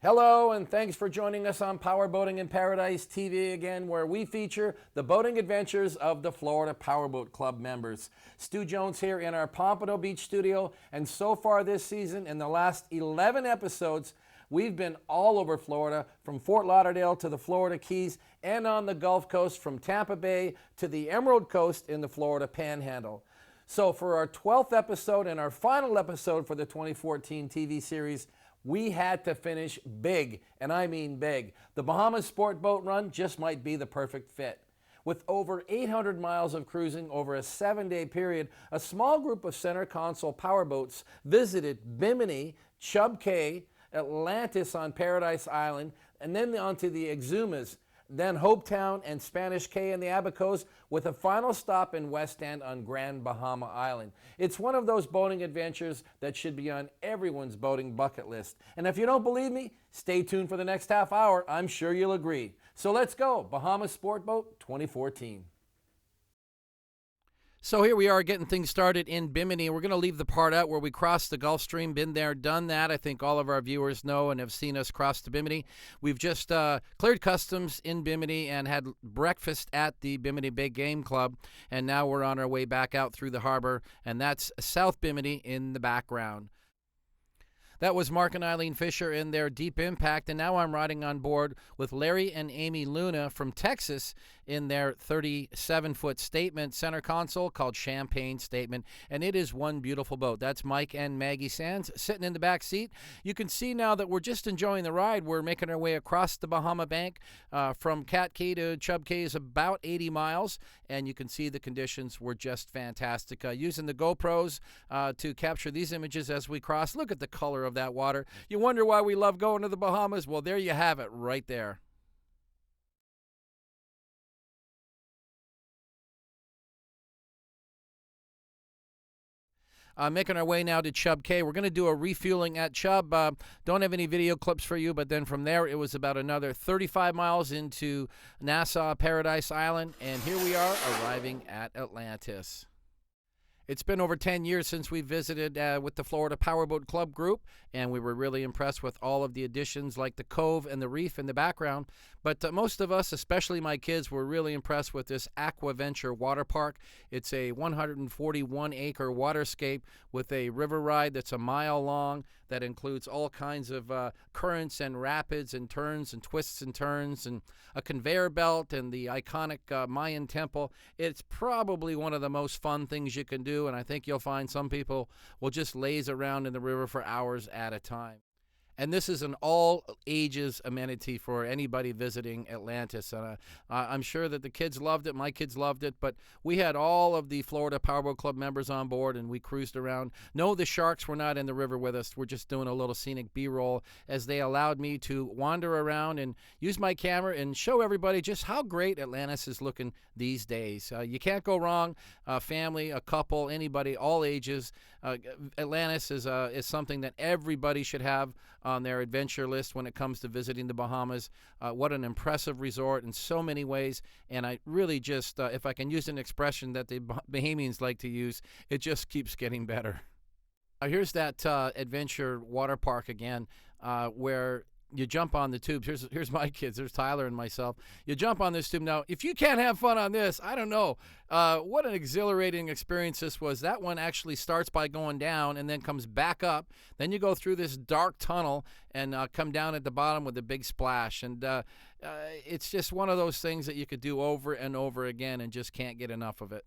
Hello, and thanks for joining us on Powerboating in Paradise TV again, where we feature the boating adventures of the Florida Powerboat Club members. Stu Jones here in our Pompano Beach studio, and so far this season, in the last 11 episodes, we've been all over Florida, from Fort Lauderdale to the Florida Keys, and on the Gulf Coast from Tampa Bay to the Emerald Coast in the Florida Panhandle. So for our 12th episode and our final episode for the 2014 TV series, we had to finish big, and I mean big. The Bahamas Sport Boat Run just might be the perfect fit. With over 800 miles of cruising over a 7-day period, a small group of center console powerboats visited Bimini, Chub Cay, Atlantis on Paradise Island, and then onto the Exumas, then Hopetown and Spanish Cay and the Abacos, with a final stop in West End on Grand Bahama Island. It's one of those boating adventures that should be on everyone's boating bucket list. And if you don't believe me, stay tuned for the next half hour. I'm sure you'll agree. So let's go, Bahamas Sport Boat 2014. So here we are getting things started in Bimini. We're going to leave the part out where we crossed the Gulf Stream. Been there, done that. I think all of our viewers know and have seen us cross to Bimini. We've just cleared customs in Bimini and had breakfast at the Bimini Big Game Club. And now we're on our way back out through the harbor. And that's South Bimini in the background. That was Mark and Eileen Fisher in their Deep Impact, and now I'm riding on board with Larry and Amy Luna from Texas in their 37-foot Statement center console called Champagne Statement, and it is one beautiful boat. That's Mike and Maggie Sands sitting in the back seat. You can see now that we're just enjoying the ride. We're making our way across the Bahama Bank. From Cat Cay to Chub Cay is about 80 miles, and you can see the conditions were just fantastic. Using the GoPros to capture these images as we cross. Look at the color of that water. You wonder why we love going to the Bahamas? Well, there you have it right there. Making our way now to Chub Cay. We're going to do a refueling at Chub. Don't have any video clips for you, but then from there it was about another 35 miles into Nassau, Paradise Island, and here we are arriving at Atlantis. It's been over 10 years since we visited with the Florida Powerboat Club group, and we were really impressed with all of the additions like the cove and the reef in the background. But most of us, especially my kids, were really impressed with this Aquaventure water park. It's a 141-acre waterscape with a river ride that's a mile long that includes all kinds of currents and rapids and turns and twists and turns and a conveyor belt and the iconic Mayan temple. It's probably one of the most fun things you can do, and I think you'll find some people will just laze around in the river for hours at a time. And this is an all-ages amenity for anybody visiting Atlantis. I'm sure that the kids loved it. My kids loved it. But we had all of the Florida Powerboat Club members on board, and we cruised around. No, the sharks were not in the river with us. We're just doing a little scenic B-roll as they allowed me to wander around and use my camera and show everybody just how great Atlantis is looking these days. You can't go wrong. Family, a couple, anybody, all ages. Atlantis is something that everybody should have on their adventure list when it comes to visiting the Bahamas. What an impressive resort in so many ways, and I really just, if I can use an expression that the Bahamians like to use, it just keeps getting better. Here's that adventure water park again, where you jump on the tubes. Here's my kids. There's Tyler and myself. You jump on this tube. Now, if you can't have fun on this, I don't know. What an exhilarating experience this was. That one actually starts by going down and then comes back up. Then you go through this dark tunnel and come down at the bottom with a big splash. And it's just one of those things that you could do over and over again and just can't get enough of it.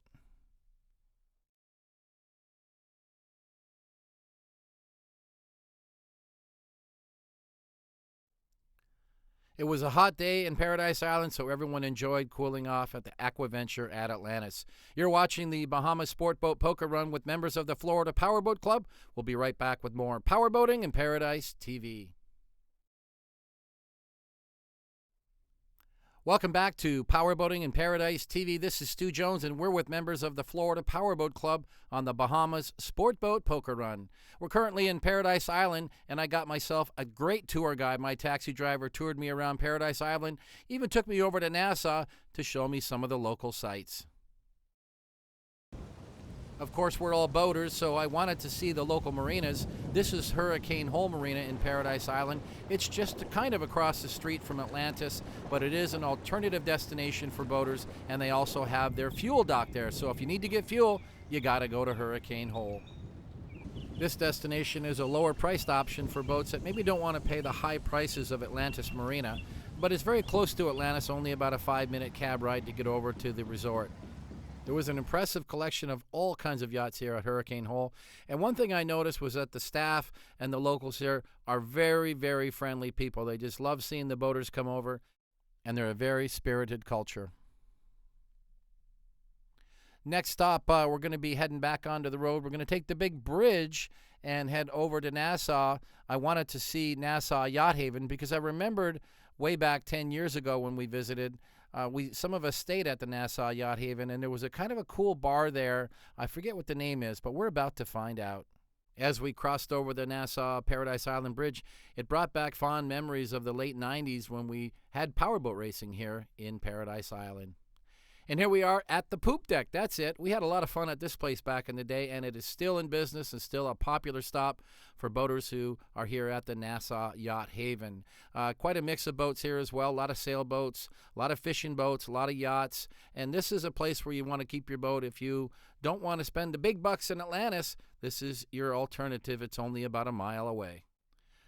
It was a hot day in Paradise Island, so everyone enjoyed cooling off at the Aquaventure at Atlantis. You're watching the Bahamas Sport Boat Poker Run with members of the Florida Powerboat Club. We'll be right back with more Powerboating in Paradise TV. Welcome back to Powerboating in Paradise TV. This is Stu Jones, and we're with members of the Florida Powerboat Club on the Bahamas Sport Boat Poker Run. We're currently in Paradise Island, and I got myself a great tour guide. My taxi driver toured me around Paradise Island, even took me over to Nassau to show me some of the local sights. Of course, we're all boaters, so I wanted to see the local marinas. This is Hurricane Hole Marina in Paradise Island. It's just kind of across the street from Atlantis, but it is an alternative destination for boaters, and they also have their fuel dock there. So if you need to get fuel, you gotta go to Hurricane Hole. This destination is a lower priced option for boats that maybe don't want to pay the high prices of Atlantis Marina, but it's very close to Atlantis, only about a 5-minute cab ride to get over to the resort. There was an impressive collection of all kinds of yachts here at Hurricane Hole. And one thing I noticed was that the staff and the locals here are very, very friendly people. They just love seeing the boaters come over, and they're a very spirited culture. Next stop, we're going to be heading back onto the road. We're going to take the big bridge and head over to Nassau. I wanted to see Nassau Yacht Haven because I remembered way back 10 years ago when we visited, some of us stayed at the Nassau Yacht Haven, and there was a kind of a cool bar there. I forget what the name is, but we're about to find out. As we crossed over the Nassau Paradise Island Bridge, it brought back fond memories of the late 90s when we had powerboat racing here in Paradise Island. And here we are at the poop deck. That's it. We had a lot of fun at this place back in the day, and it is still in business and still a popular stop for boaters who are here at the Nassau Yacht Haven. Quite a mix of boats here as well. A lot of sailboats, a lot of fishing boats, a lot of yachts. And this is a place where you want to keep your boat. If you don't want to spend the big bucks in Atlantis, this is your alternative. It's only about a mile away.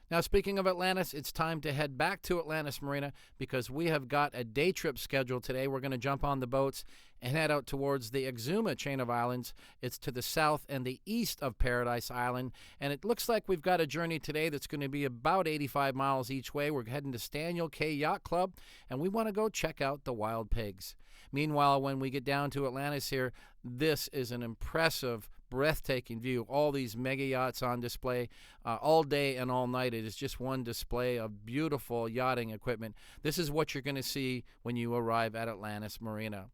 Now, speaking of Atlantis, it's time to head back to Atlantis Marina because we have got a day trip scheduled today. We're going to jump on the boats and head out towards the Exuma chain of islands. It's to the south and the east of Paradise Island, and it looks like we've got a journey today that's going to be about 85 miles each way. We're heading to Staniel Cay Yacht Club, and we want to go check out the wild pigs. Meanwhile, when we get down to Atlantis here, this is an impressive, breathtaking view. All these mega yachts on display all day and all night. It is just one display of beautiful yachting equipment. This is what you're going to see when you arrive at Atlantis Marina.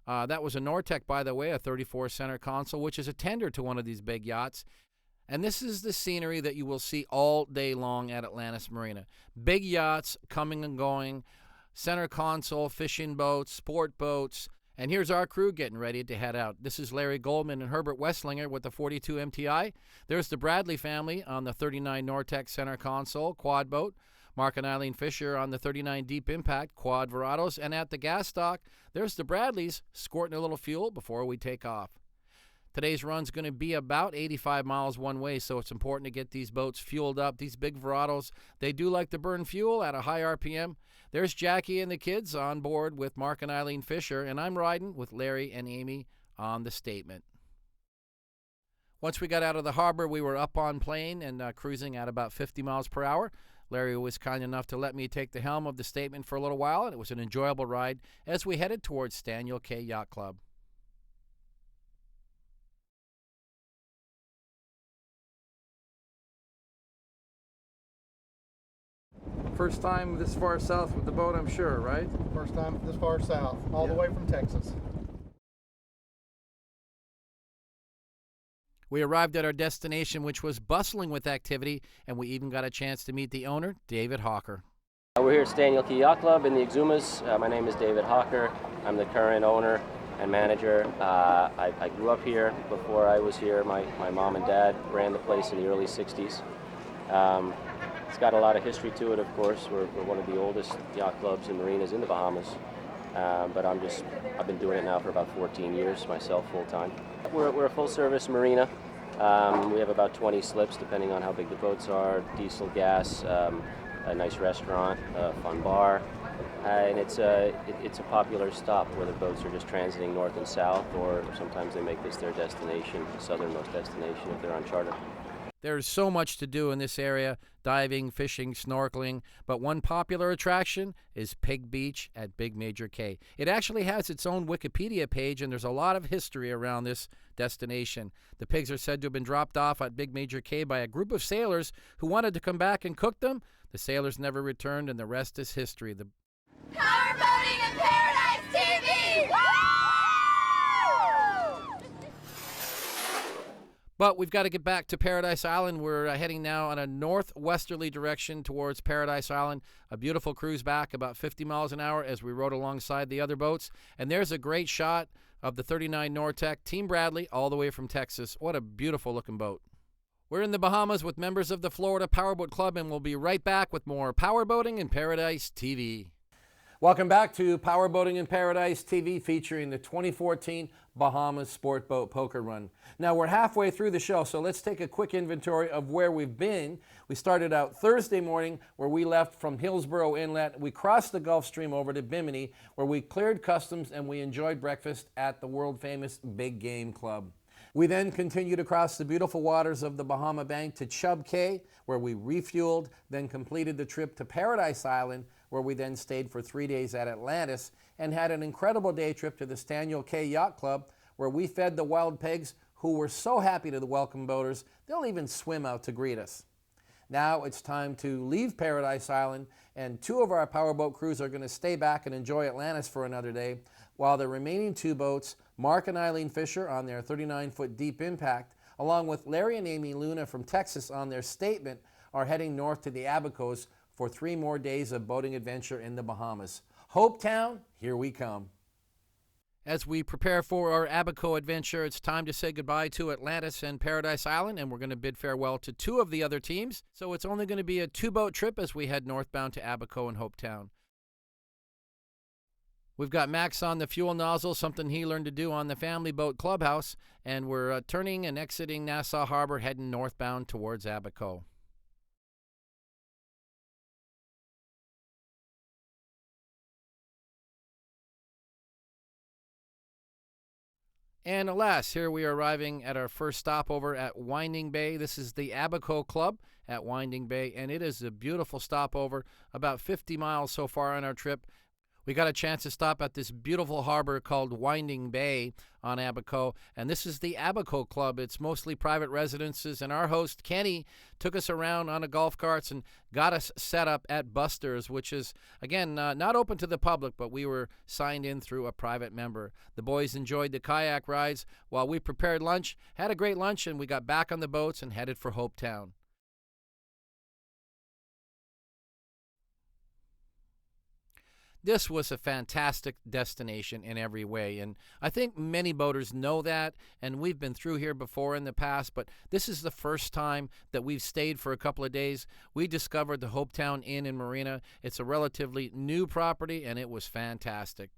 That was a Nortec, by the way, a 34 center console, which is a tender to one of these big yachts. And this is the scenery that you will see all day long at Atlantis Marina. Big yachts coming and going, center console, fishing boats, sport boats. And here's our crew getting ready to head out. This is Larry Goldman and Herbert Westlinger with the 42 MTI. There's the Bradley family on the 39 Nortec center console quad boat. Mark and Eileen Fisher on the 39 Deep Impact quad Verados. And at the gas dock, there's the Bradleys squirting a little fuel before we take off. Today's run's going to be about 85 miles one way, so it's important to get these boats fueled up. These big Verados, they do like to burn fuel at a high RPM. There's Jackie and the kids on board with Mark and Eileen Fisher, and I'm riding with Larry and Amy on the Statement. Once we got out of the harbor, we were up on plane and cruising at about 50 miles per hour. Larry was kind enough to let me take the helm of the Statement for a little while, and it was an enjoyable ride as we headed towards Staniel Cay Yacht Club. First time this far south with the boat, I'm sure, right? First time this far south, all the way from Texas. We arrived at our destination, which was bustling with activity, and we even got a chance to meet the owner, David Hawker. We're here at Staniel Cay Yacht Club in the Exumas. My name is David Hawker. I'm the current owner and manager. I grew up here. Before I was here, my mom and dad ran the place in the early 60s. It's got a lot of history to it, of course. We're one of the oldest yacht clubs and marinas in the Bahamas. But I've been doing it now for about 14 years myself, full time. We're a full service marina. We have about 20 slips, depending on how big the boats are, diesel, gas, a nice restaurant, a fun bar. And it's a popular stop where the boats are just transiting north and south, or sometimes they make this their destination, the southernmost destination if they're on charter. There's so much to do in this area, diving, fishing, snorkeling, but one popular attraction is Pig Beach at Big Major Cay. It actually has its own Wikipedia page, and there's a lot of history around this destination. The pigs are said to have been dropped off at Big Major Cay by a group of sailors who wanted to come back and cook them. The sailors never returned, and the rest is history. Powerboating in Paradise TV! Woo! But we've got to get back to Paradise Island. We're heading now on a northwesterly direction towards Paradise Island. A beautiful cruise back about 50 miles an hour as we rode alongside the other boats. And there's a great shot of the 39 Nortec, Team Bradley, all the way from Texas. What a beautiful looking boat. We're in the Bahamas with members of the Florida Powerboat Club, and we'll be right back with more Powerboating in Paradise TV. Welcome back to Powerboating in Paradise TV, featuring the 2014 Bahamas Sport Boat Poker Run. Now, we're halfway through the show, so let's take a quick inventory of where we've been. We started out Thursday morning, where we left from Hillsborough Inlet. We crossed the Gulf Stream over to Bimini, where we cleared customs and we enjoyed breakfast at the world-famous Big Game Club. We then continued across the beautiful waters of the Bahama Bank to Chub Cay, where we refueled, then completed the trip to Paradise Island, where we then stayed for 3 days at Atlantis, and had an incredible day trip to the Staniel Cay Yacht Club, where we fed the wild pigs, who were so happy to welcome boaters, they'll even swim out to greet us. Now it's time to leave Paradise Island, and 2 of our powerboat crews are going to stay back and enjoy Atlantis for another day, while the remaining 2 boats, Mark and Eileen Fisher on their 39-foot Deep Impact, along with Larry and Amy Luna from Texas on their Statement, are heading north to the Abacos for 3 more days of boating adventure in the Bahamas. Hopetown, here we come. As we prepare for our Abaco adventure, it's time to say goodbye to Atlantis and Paradise Island, and we're going to bid farewell to 2 of the other teams. So it's only going to be a 2-boat trip as we head northbound to Abaco and Hopetown. We've got Max on the fuel nozzle, something he learned to do on the Family Boat Clubhouse, and we're turning and exiting Nassau Harbor, heading northbound towards Abaco. And alas, here we are arriving at our first stopover at Winding Bay. This is the Abaco Club at Winding Bay, and it is a beautiful stopover, about 50 miles so far on our trip. We got a chance to stop at this beautiful harbor called Winding Bay on Abaco, and this is the Abaco Club. It's mostly private residences, and our host, Kenny, took us around on a golf carts and got us set up at Buster's, which is, again, not open to the public, but we were signed in through a private member. The boys enjoyed the kayak rides while we prepared lunch, had a great lunch, and we got back on the boats and headed for Hopetown. This was a fantastic destination in every way, and I think many boaters know that, and we've been through here before in the past, but this is the first time that we've stayed for a couple of days. We discovered the Hopetown Inn and Marina. It's a relatively new property, and it was fantastic.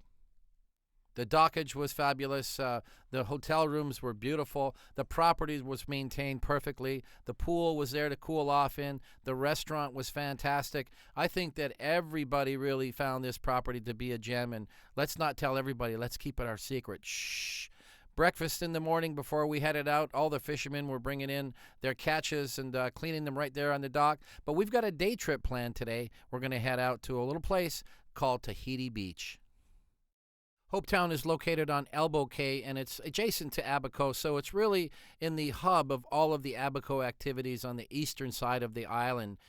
The dockage was fabulous. The hotel rooms were beautiful. The property was maintained perfectly. The pool was there to cool off in. The restaurant was fantastic. I think that everybody really found this property to be a gem, and let's not tell everybody. Let's keep it our secret. Shh. Breakfast in the morning before we headed out. All the fishermen were bringing in their catches and cleaning them right there on the dock. But we've got a day trip planned today. We're going to head out to a little place called Tahiti Beach. Hopetown is located on Elbow Cay, and it's adjacent to Abaco, so it's really in the hub of all of the Abaco activities on the eastern side of the island.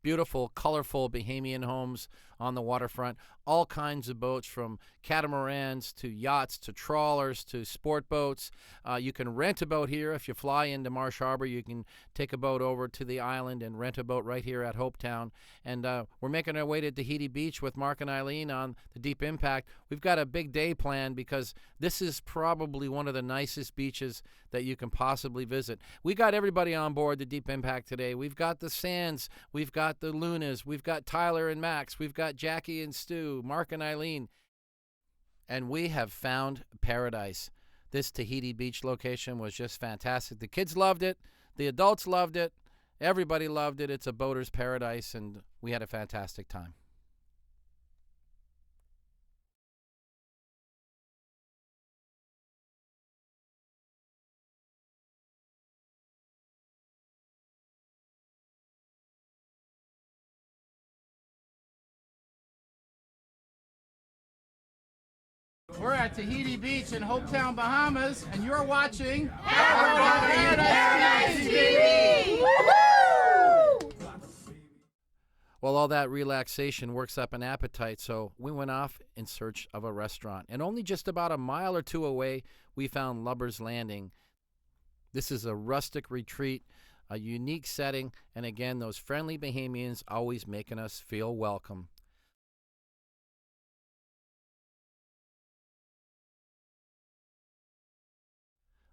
Beautiful, colorful Bahamian homes on the waterfront, all kinds of boats from catamarans to yachts to trawlers to sport boats. You can rent a boat here. If you fly into Marsh Harbor, you can take a boat over to the island and rent a boat right here at Hopetown. And we're making our way to Tahiti Beach with Mark and Eileen on the Deep Impact. We've got a big day planned because this is probably one of the nicest beaches that you can possibly visit. We got everybody on board the Deep Impact today. We've got the Sands, we've got the Lunas, we've got Tyler and Max, we've got Jackie and Stu, Mark and Eileen, and we have found paradise. This Tahiti Beach location was just fantastic. The kids loved it, the adults loved it, everybody loved it. It's a boater's paradise, and we had a fantastic time. We're at Tahiti Beach in Hopetown, Bahamas, and you're watching Powerboating in Paradise TV! Well, all that relaxation works up an appetite, so we went off in search of a restaurant. And only just about a mile or 2 away, we found Lubber's Landing. This is a rustic retreat, a unique setting, and again, those friendly Bahamians always making us feel welcome.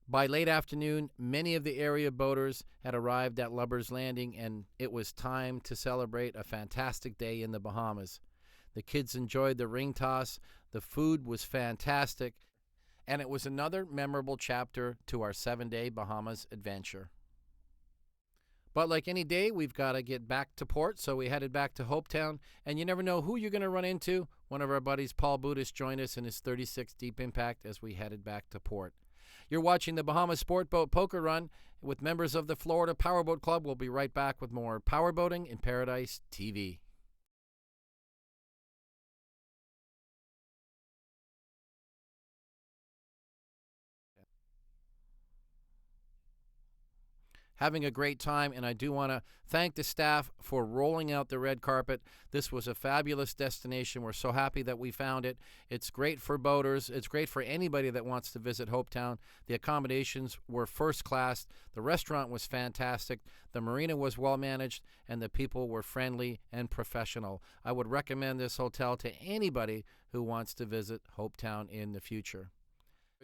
By late afternoon, many of the area boaters had arrived at Lubber's Landing, and it was time to celebrate a fantastic day in the Bahamas. The kids enjoyed the ring toss, the food was fantastic, and it was another memorable chapter to our 7-day Bahamas adventure. But like any day, we've got to get back to port, so we headed back to Hopetown, and you never know who you're going to run into. One of our buddies, Paul Budis, joined us in his 36 Deep Impact as we headed back to port. You're watching the Bahamas Sport Boat Poker Run with members of the Florida Powerboat Club. We'll be right back with more Powerboating in Paradise TV. Having a great time, and I do want to thank the staff for rolling out the red carpet. This was a fabulous destination. We're so happy that we found it. It's great for boaters. It's great for anybody that wants to visit Hopetown. The accommodations were first class. The restaurant was fantastic. The marina was well managed, and the people were friendly and professional. I would recommend this hotel to anybody who wants to visit Hopetown in the future.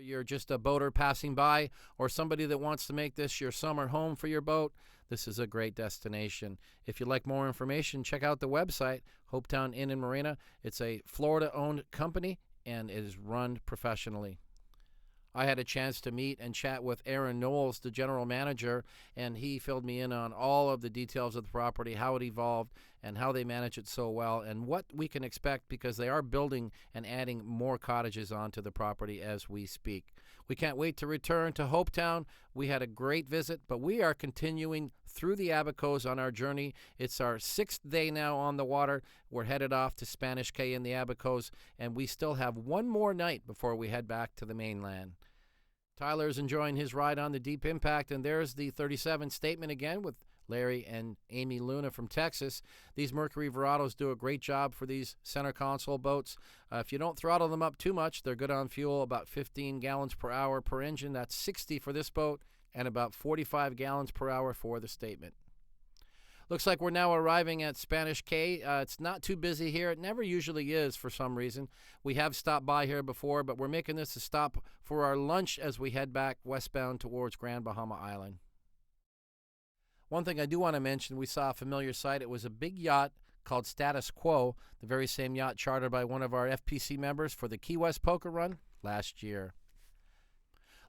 You're just a boater passing by, or somebody that wants to make this your summer home for your boat, this is a great destination. If you'd like more information, check out the website, Hopetown Inn and Marina. It's a Florida-owned company, and it is run professionally. I had a chance to meet and chat with Aaron Knowles, the general manager, and he filled me in on all of the details of the property, how it evolved, and how they manage it so well, and what we can expect, because they are building and adding more cottages onto the property as we speak. We can't wait to return to Hopetown. We had a great visit, but we are continuing through the Abacos on our journey. It's our 6th day now on the water. We're headed off to Spanish Cay in the Abacos, and we still have one more night before we head back to the mainland. Tyler's enjoying his ride on the Deep Impact, and there's the 37 statement again with Larry and Amy Luna from Texas. These Mercury Verados do a great job for these center console boats. If you don't throttle them up too much, they're good on fuel, about 15 gallons per hour per engine. That's 60 for this boat, and about 45 gallons per hour for the statement. Looks like we're now arriving at Spanish Cay. It's not too busy here. It never usually is for some reason. We have stopped by here before, but we're making this a stop for our lunch as we head back westbound towards Grand Bahama Island. One thing I do want to mention, we saw a familiar sight. It was a big yacht called Status Quo, the very same yacht chartered by one of our FPC members for the Key West Poker Run last year.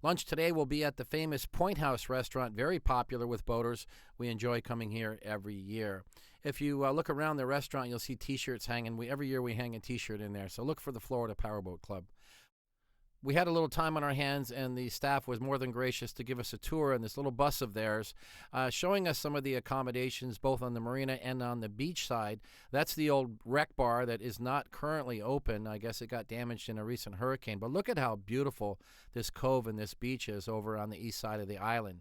Lunch today will be at the famous Point House restaurant, very popular with boaters. We enjoy coming here every year. If you look around the restaurant, you'll see T-shirts hanging. Every year we hang a T-shirt in there, so look for the Florida Powerboat Club. We had a little time on our hands, and the staff was more than gracious to give us a tour in this little bus of theirs, showing us some of the accommodations both on the marina and on the beach side. That's the old wreck bar that is not currently open. I guess it got damaged in a recent hurricane. But look at how beautiful this cove and this beach is over on the east side of the island.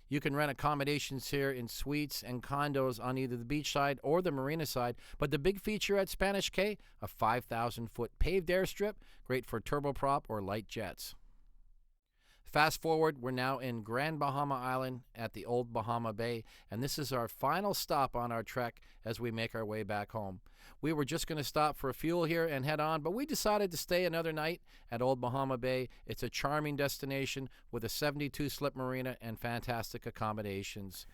You can rent accommodations here in suites and condos on either the beach side or the marina side. But the big feature at Spanish Cay, a 5,000-foot paved airstrip, great for turboprop or light jets. Fast forward, we're now in Grand Bahama Island at the Old Bahama Bay, and this is our final stop on our trek as we make our way back home. We were just going to stop for fuel here and head on, but we decided to stay another night at Old Bahama Bay. It's a charming destination with a 72-slip marina and fantastic accommodations.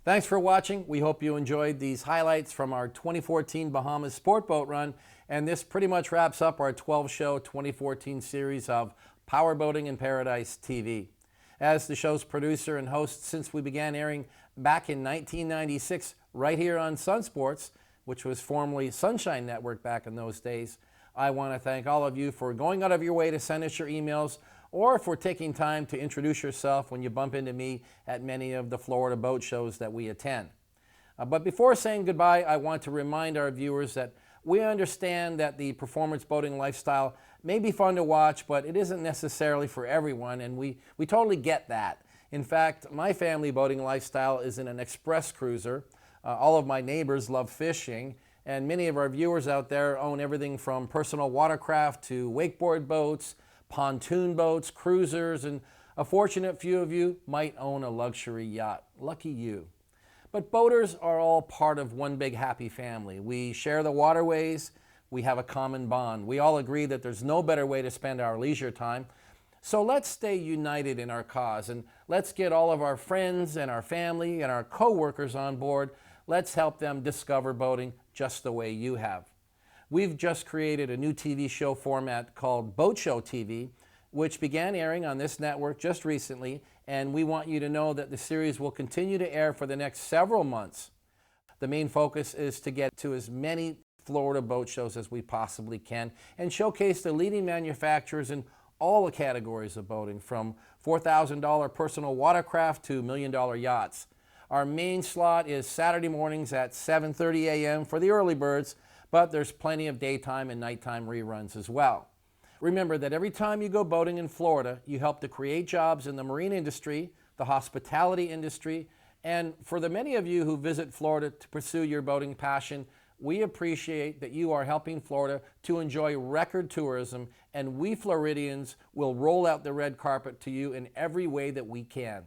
Thanks for watching. We hope you enjoyed these highlights from our 2014 Bahamas Sport Boat Run, and this pretty much wraps up our 12-show 2014 series of Powerboating in Paradise TV. As the show's producer and host since we began airing back in 1996 right here on Sun Sports, which was formerly Sunshine Network back in those days, I want to thank all of you for going out of your way to send us your emails or for taking time to introduce yourself when you bump into me at many of the Florida boat shows that we attend. But before saying goodbye, I want to remind our viewers that we understand that the performance boating lifestyle may be fun to watch, but it isn't necessarily for everyone, and we totally get that. In fact, my family boating lifestyle is in an express cruiser. All of my neighbors love fishing, and many of our viewers out there own everything from personal watercraft to wakeboard boats, pontoon boats, cruisers, and a fortunate few of you might own a luxury yacht. Lucky you. But boaters are all part of one big happy family. We share the waterways. We have a common bond. We all agree that there's no better way to spend our leisure time. So let's stay united in our cause, and let's get all of our friends and our family and our co-workers on board. Let's help them discover boating just the way you have. We've just created a new TV show format called Boat Show TV, which began airing on this network just recently, and we want you to know that the series will continue to air for the next several months. The main focus is to get to as many Florida boat shows as we possibly can and showcase the leading manufacturers in all the categories of boating, from $4,000 personal watercraft to $1 million yachts. Our main slot is Saturday mornings at 7:30 a.m. for the early birds, but there's plenty of daytime and nighttime reruns as well. Remember that every time you go boating in Florida, you help to create jobs in the marine industry, the hospitality industry, and for the many of you who visit Florida to pursue your boating passion, we appreciate that you are helping Florida to enjoy record tourism, and we Floridians will roll out the red carpet to you in every way that we can.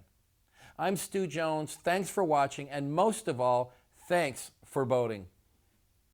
I'm Stu Jones. Thanks for watching, and most of all, thanks for boating.